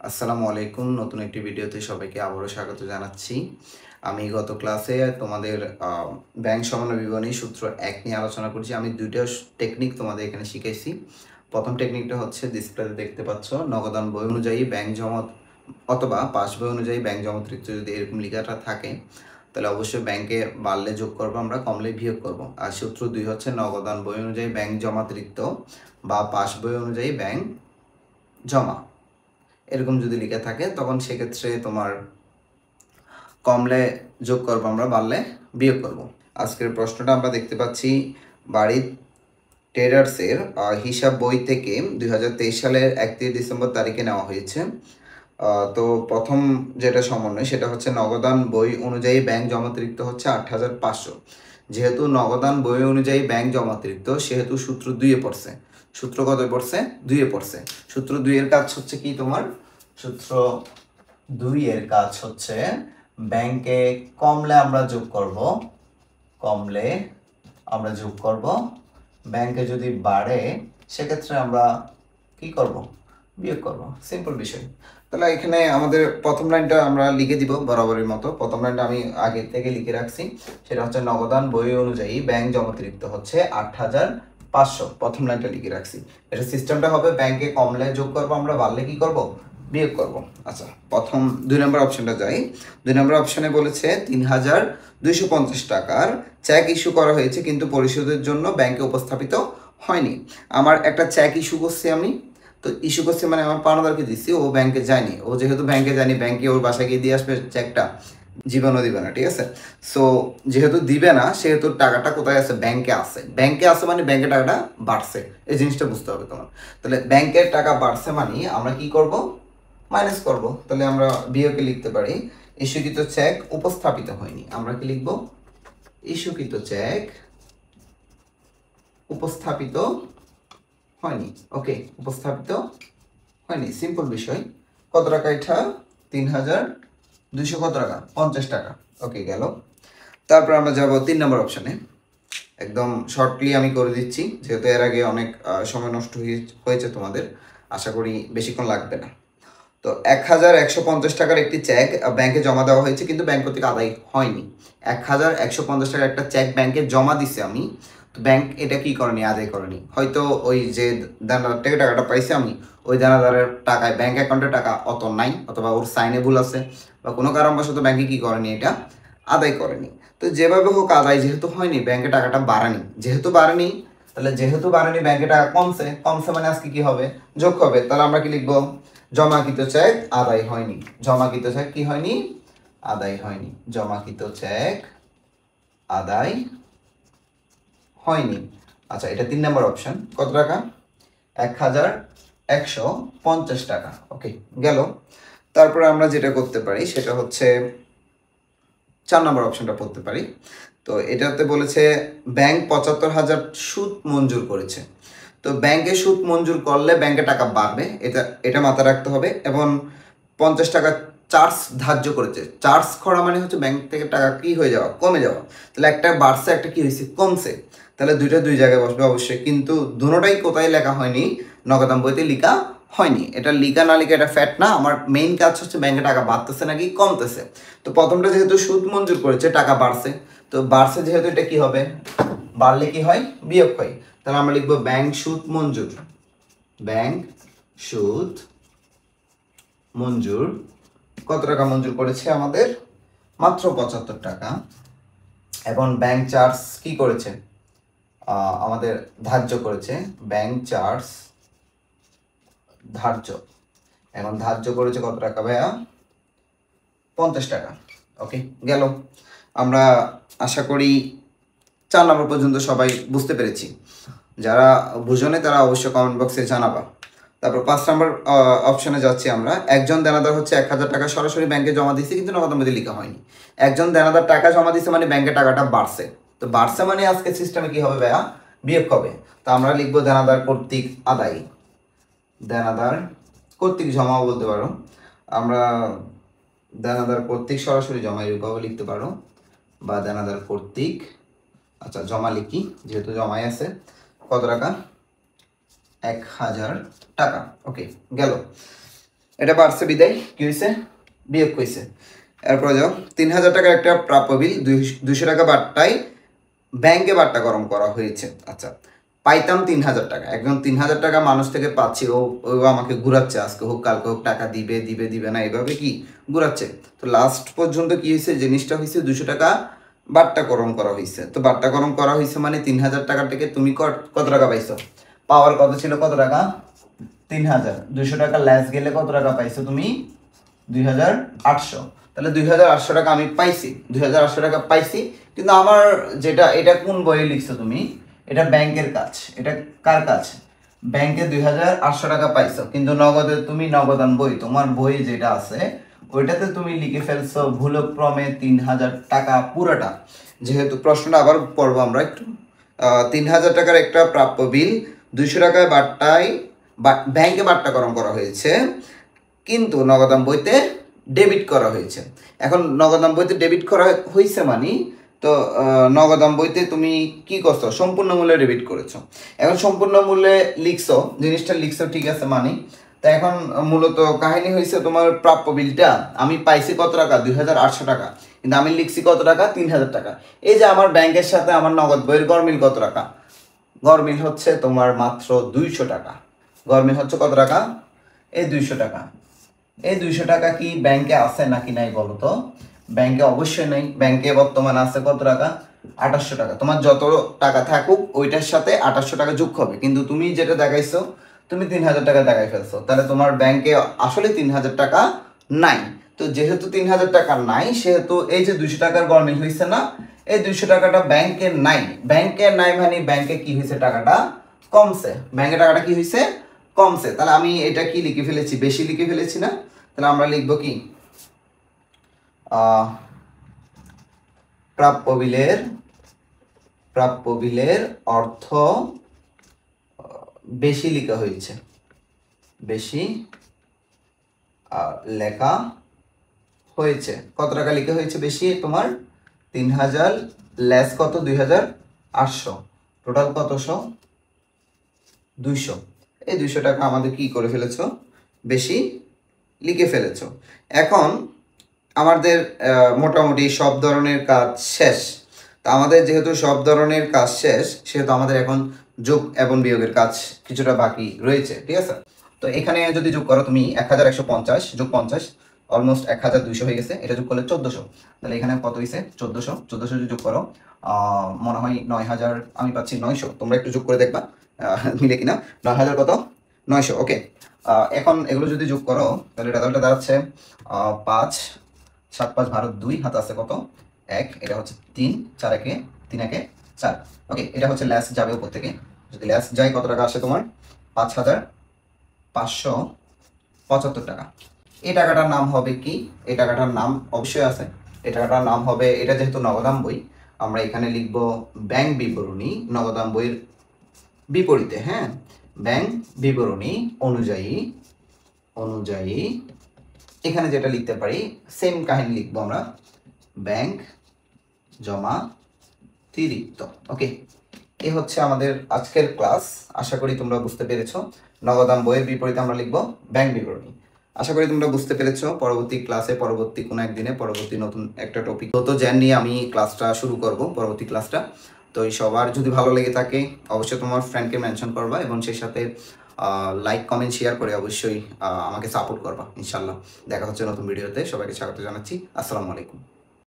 আসসালামু আলাইকুম। নতুন একটি ভিডিওতে সবাইকে আবারও স্বাগত জানাচ্ছি। আমি গত ক্লাসে তোমাদের ব্যাংক সমন্বয় বিবরণী সূত্র ১ নিয়ে আলোচনা করছি। আমি ২ টা টেকনিক তোমাদের এখানে শিখাইছি। প্রথম টেকনিকটা হচ্ছে ডিসপ্লেতে দেখতে পাচ্ছ, নগদান বই অনুযায়ী ব্যাংক জমা অথবা পাস বই অনুযায়ী ব্যাংক জমাতিরিক্ত যদি এরকম লেখাটা থাকে তাহলে অবশ্যই ব্যাংকে বাড়লে যোগ করবো আমরা, কমলে বিয়োগ করব। আর সূত্র ২ হচ্ছে নগদান বই অনুযায়ী ব্যাংক জমাতিরিক্ত বা পাস বই অনুযায়ী ব্যাংক জমা এরকম যদি লিখে থাকে তখন সেক্ষেত্রে তোমার কমলে যোগ করবো আমরা, বাড়লে বিয়োগ করব। আজকের প্রশ্নটা আমরা দেখতে পাচ্ছি বাড়ির ট্রেডার্সের হিসাব বই থেকে 2023 সালের 31 ডিসেম্বর তারিখে নেওয়া হয়েছে। তো প্রথম যেটা সমন্বয় সেটা হচ্ছে নগদান বই অনুযায়ী ব্যাংক জমাতিরিক্ত হচ্ছে 8,500। যেহেতু নগদান বই অনুযায়ী ব্যাংক জমাতিরিক্ত সেহেতু সূত্র 2-এ পড়ছে। সূত্র কত পড়ছে? 2-এ পড়ছে। সূত্র 2-এর কাজ হচ্ছে কি তোমার? সূত্র 2-এর কাজ হচ্ছে ব্যাংকে কমলে আমরা যোগ করব, কমলে আমরা যোগ করব, ব্যাংকে যদি বাড়ে সেক্ষেত্রে আমরা কি করব? বিয়োগ করব। সিম্পল বিষয়। তাহলে এখানে আমাদের প্রথম লাইনটা আমরা লিখে দিব বরাবরের মতো। প্রথম লাইনটা আমি আগে থেকে লিখে রাখছি, সেটা হচ্ছে নগদান বই অনুযায়ী ব্যাংক জমাতিরিক্ত হচ্ছে 8,500। প্রথম লাইনটা লিখে রাখছি। এটা সিস্টেমটা হবে ব্যাংকে কমলে যোগ করব আমরা, বাড়লে কি করব? বিয়োগ করব। আচ্ছা, প্রথম 2 নম্বর অপশনটা যাই। 2 নম্বর অপশনে বলেছে 3,250 টাকার চেক ইস্যু করা হয়েছে কিন্তু পরিশোধের জন্য ব্যাংকে উপস্থাপিত হয়নি। আমার একটা চেক ইস্যু করছি আমি, তো ইস্যু করছি মানে আমার পাওনাদারকে দিচ্ছি, ও ব্যাংকে যায়নি। ও যেহেতু ব্যাংকে যায়নি, ব্যাংকে ওর বাসায় গিয়ে দিয়ে আসবে চেকটা, জীবনও দিবে না, ঠিক আছে? সো যেহেতু দিবে না সেহেতু টাকাটা কোথায় আছে? ব্যাংকে আছে। ব্যাংকে আছে মানে ব্যাংকে টাকাটা বাড়ছে, এই জিনিসটা বুঝতে হবে তোমার। তাহলে ব্যাংকের টাকা বাড়ছে মানে আমরা কি করব? মাইনাস করব। তাহলে আমরা বিয়োগে লিখতে পারি ইস্যুকৃত চেক উপস্থাপিত হয়নি। আমরা কি লিখব? ইস্যুকৃত চেক উপস্থাপিত হয়নি। ওকে, উপস্থাপিত হয়নি, সিম্পল বিষয়। কত টাকা এটা? 3,200 কত টাকা? 50 টাকা। ওকে, গেল। তারপর আমরা যাব 3 নম্বর অপশনে। একদম শর্টলি আমি করে দিচ্ছি, যেহেতু এর আগে অনেক সময় নষ্ট হয়েছে তোমাদের, আশা করি বেশিক্ষণ লাগবে না। তো 1,150 টাকার একটি চেক ব্যাংকে জমা দেওয়া হয়েছে কিন্তু ব্যাংক কর্তৃক আদায় হয়নি। 1,150 টাকার একটা চেক ব্যাংকে জমা দিছে আমি, তো ব্যাংক এটা কি করেনি? আদায় করেনি। হয়তো ওই যে দানাদার থেকে টাকাটা পাইছি আমি, ওই দানাদারের টাকায় ব্যাংক অ্যাকাউন্টে টাকা অত নাই, অথবা ওর সাইনে ভুল আছে, বা কোনো কারণবশত ব্যাংকে কি করেনি? এটা আদায় করেনি। তো যেভাবে হোক আদায় যেহেতু হয়নি, ব্যাংকে টাকাটা বাড়েনি। যেহেতু বাড়েনি, তাহলে যেহেতু বাড়েনি ব্যাংকে টাকা কমছে, কমছে মানে আজকে কি হবে? যোগ হবে। তাহলে আমরা কি লিখবো? জমাকৃত চেক আদায় হয়নি। জমাকৃত চেক কি হয়নি? আদায় হয়নি। জমাকৃত চেক আদায় হয়নি। আচ্ছা, এটা 3 নম্বর অপশন। কত টাকা? 1,150 টাকা। ওকে, গেল। তারপরে আমরা যেটা করতে পারি সেটা হচ্ছে 4 নম্বর অপশনটা পড়তে পারি। তো এটাতে বলেছে ব্যাংক 75,000 সুদ মঞ্জুর করেছে। তো ব্যাংকে সুদ মঞ্জুর করলে ব্যাংকে টাকা বাড়বে, এটা মাথায় রাখতে হবে। এবং 50 টাকা চার্জ ধার্য করেছে। চার্জ করা মানে হচ্ছে ব্যাংক থেকে টাকা কি হয়ে যাওয়া? কমে যাওয়া। তাহলে একটা বাড়ছে, একটা কি হয়েছে? কমছে। তাহলে দুইটা দুই জায়গায় বসবে অবশ্যই, কিন্তু দুটোটাই কোথায় লেখা হয়নি? নগদান বইতে লেখা হয়নি। এটা লিখা না লিখা এটা ফ্যাক্ট না, আমার মেইন কাজ হচ্ছে ব্যাংকে টাকা বাড়তেছে নাকি কমতেছে। তো প্রথমটা যেহেতু সুদ মঞ্জুর করেছে, টাকা বাড়ছে, তো বাড়ছে যেহেতু এটা কি হবে? বাড়লে কি হয়? বিয়োগ হয়। তাহলে আমরা লিখবো ব্যাংক সুদ মঞ্জুর। ব্যাংক সুদ মঞ্জুর কত টাকা মঞ্জুর করেছে আমাদের? মাত্র 75 টাকা। এবং ব্যাংক চার্জ কি করেছে? আমাদের ধার্য করেছে। ব্যাংক চার্জ ধার্য, এখন ধার্য করেছে কত টাকা ভাইয়া? 50 টাকা। ওকে, গেল। আমরা আশা করি 4 নম্বর পর্যন্ত সবাই বুঝতে পেরেছি। যারা বুঝোনে তারা অবশ্যই কমেন্ট বক্সে জানাবা। তারপর 5 নম্বর অপশনে যাচ্ছি আমরা। একজন দেনাদার হচ্ছে 1,000 টাকা সরাসরি ব্যাংকে জমা দিচ্ছে কিন্তু নগদান বইতে লেখা হয়নি। একজন দেনাদার টাকা জমা দিচ্ছে মানে ব্যাংকে টাকাটা বাড়ছে। তো বাড়ছে মানে আজকে সিস্টেমে কি হবে ভাইয়া? বিয়োগ হবে। তো আমরা লিখবো দেনাদার কর্তৃক আদায়। দেনাদার কর্তৃক জমাও বলতে পারো, আমরা দেনাদার কর্তৃক সরাসরি জমা এরূপভাবে লিখতে পারো, বা দেনাদার কর্তৃক, আচ্ছা জমা লিখি যেহেতু জমাই আছে। কত টাকা? 1,000 টাকা। ওকে, গেল। এটা বাড়ছে বিদায় কি হয়েছে, বিয়োগ হয়েছে। এরপরে যাও 3000 টাকার একটা প্রাপ্য বিল 200 টাকা বাট্টায় ব্যাংকে বাট্টাকরণ করা হয়েছে। আচ্ছা, পাইতাম 3000 টাকা, একজন 3000 টাকা মানুষ থেকে পাচ্ছি, ও আমাকে ঘুরাচ্ছে, আজকে হোক কালকে হোক টাকা দিবে দিবে দিবে না, এইভাবে কি ঘুরাচ্ছে। তো লাস্ট পর্যন্ত কি হয়েছে, জিনিসটা হয়েছে 200 টাকা বাট্টাকরণ করা হয়েছে। তো বাট্টাকরণ করা হয়েছে মানে 3000 টাকা থেকে তুমি কত টাকা পাইছো, পাওয়ার কত ছিল, কত টাকা 3000, 200 টাকা লেস গেলে কত টাকা পাইছো তুমি 2800। তাহলে 2800 টাকা আমি পাইছি, 2800 টাকা পাইছি। কিন্তু আমার যেটা, এটা কোন বইয়ে লিখছো তুমি, এটা ব্যাংকের কাজ, এটা কার কাজ, ব্যাংকে 2800 টাকা পাইছো, কিন্তু নগদে তুমি নগদান বই, তোমার বই যেটা আছে ওইটাতে তুমি লিখে ফেলছো ভুলক্রমে 3000 টাকা পুরোটা। যেহেতু প্রশ্নটা আবার পড়বো আমরা একটু, 3000 টাকার একটা প্রাপ্য বিল 200 টাকায় বাট্টায় ব্যাংকে বাট্টাকরণ করা হয়েছে, কিন্তু নগদান বইতে ডেবিট করা হয়েছে। এখন নগদান বইতে ডেবিট করা হয়েছে মানে, তো নগদান বইতে তুমি কি করছো, সম্পূর্ণ মূল্যে ডেবিট করেছো। এখন সম্পূর্ণ মূল্যে লিখছো, জিনিসটা লিখছো ঠিক আছে মানে, তা এখন মূলত কাহিনী হয়েছে তোমার প্রাপ্য বিলটা আমি পাইছি কত টাকা 2800 টাকা, কিন্তু আমি লিখছি কত টাকা 3000 টাকা। এই যে আমার ব্যাংকের সাথে আমার নগদ বইয়ের গড়মিল কত টাকা, গড়মিল হচ্ছে তোমার মাত্র 200 টাকা। গড়মিল হচ্ছে কত টাকা, এই 200 টাকা। এই 200 টাকা কি ব্যাংকে আছে নাকি নাই বলো তো, ব্যাংকে অবশ্যই নাই। ব্যাংকে বর্তমানে আছে কত টাকা, 2800 টাকা। তোমার যত টাকা থাকুক ওইটার সাথে 2800 টাকা যোগ হবে, কিন্তু তুমি যেটা দেখাইছো তুমি 3000 টাকা দেখাই ফেলছো, তাহলে তোমার ব্যাংকে আসলে 3000 টাকা নাই। তো যেহেতু 3000 টাকা নাই, সেহেতু এই যে 200 টাকার গড়মিল হয়েছে না, এই 200 টাকাটা ব্যাংকে নাই। ব্যাংকে নাই মানে ব্যাংকে কি হয়েছে, টাকাটা কমছে, ব্যাংকে টাকাটা কি হয়েছে, কমছে। তাহলে আমি এটা কি লিখে ফেলেছি, বেশি লিখে ফেলেছি না। তাহলে আমরা লিখব কি, প্রাপ্য বিলের অর্থ বেশি লেখা হয়েছে, বেশি লেখা হয়েছে। কত টাকা লেখা হয়েছে বেশি, তোমার 3000 লেস কত 2800, টোটাল কতশো 200। এই 200 টাকা আমাদের কি করে ফেলেছো, বেশি লিখে ফেলেছো। এখন আমাদের মোটামুটি সব ধরনের কাজ শেষ। তো আমাদের যেহেতু সব ধরনের কাজ শেষ, সেহেতু আমাদের এখন যোগ এবং বিয়োগের কাজ কিছুটা বাকি রয়েছে, ঠিক আছে। তো এখানে যদি যোগ করো তুমি 1150 যোগ 50 অলমোস্ট 1200 হয়ে গেছে, এটা যোগ করলে 1400। তাহলে এখানে কত হয়েছে 1400 যদি যোগ করো মনে হয় 9000, আমি পাচ্ছি 900, তোমরা একটু যোগ করে দেখবা মিলে কিনা। 9000 কত 900, ওকে। এখন এগুলো যদি যোগ করো তাহলে রেজাল্টটা দাঁড়াচ্ছে 5 7 5 ভারত 2 হাতে আছে কত 1, এটা হচ্ছে 3 4 একে 3 একে 4, ওকে। এটা হচ্ছে ল্যাস যাবে উপর থেকে, যদি ল্যাস যায় কত টাকা আসে তোমার 5575 টাকা। এই টাকাটার নাম হবে কি, এই টাকাটার নাম অবশ্যই আছে, এই টাকাটার নাম হবে, এটা যেহেতু নগদান বই আমরা এখানে লিখব ব্যাংক বিবরণী, নগদান বইয়ের বিপরীতে, হ্যাঁ, ব্যাংক বিবরণী অনুযায়ী এখানে যেটা লিখতে পারি সেম কাহিনী লিখবো আমরা, ব্যাংক জমা তিরিক্ত, ওকে। এই হচ্ছে আমাদের আজকের ক্লাস, আশা করি তোমরা বুঝতে পেরেছো। নগদান বইয়ের বিপরীতে আমরা লিখবো ব্যাংক বিবরণী। আশা করি তোমরা বুঝতে পেরেছো। পরবর্তী ক্লাসে, পরবর্তী কোনো একদিনে, পরবর্তী নতুন একটা টপিক তো জ্ঞান নিয়ে আমি ক্লাসটা শুরু করব, পরবর্তী ক্লাসটা। তো এই সবার যদি ভালো লেগে থাকে অবশ্যই তোমার ফ্রেন্ডকে মেনশন করবা, এবং সেই সাথে লাইক কমেন্ট শেয়ার করে অবশ্যই আমাকে সাপোর্ট করবা। ইনশাল্লাহ দেখা হচ্ছে নতুন ভিডিওতে, সবাইকে স্বাগত জানাচ্ছি। আসসালামু আলাইকুম।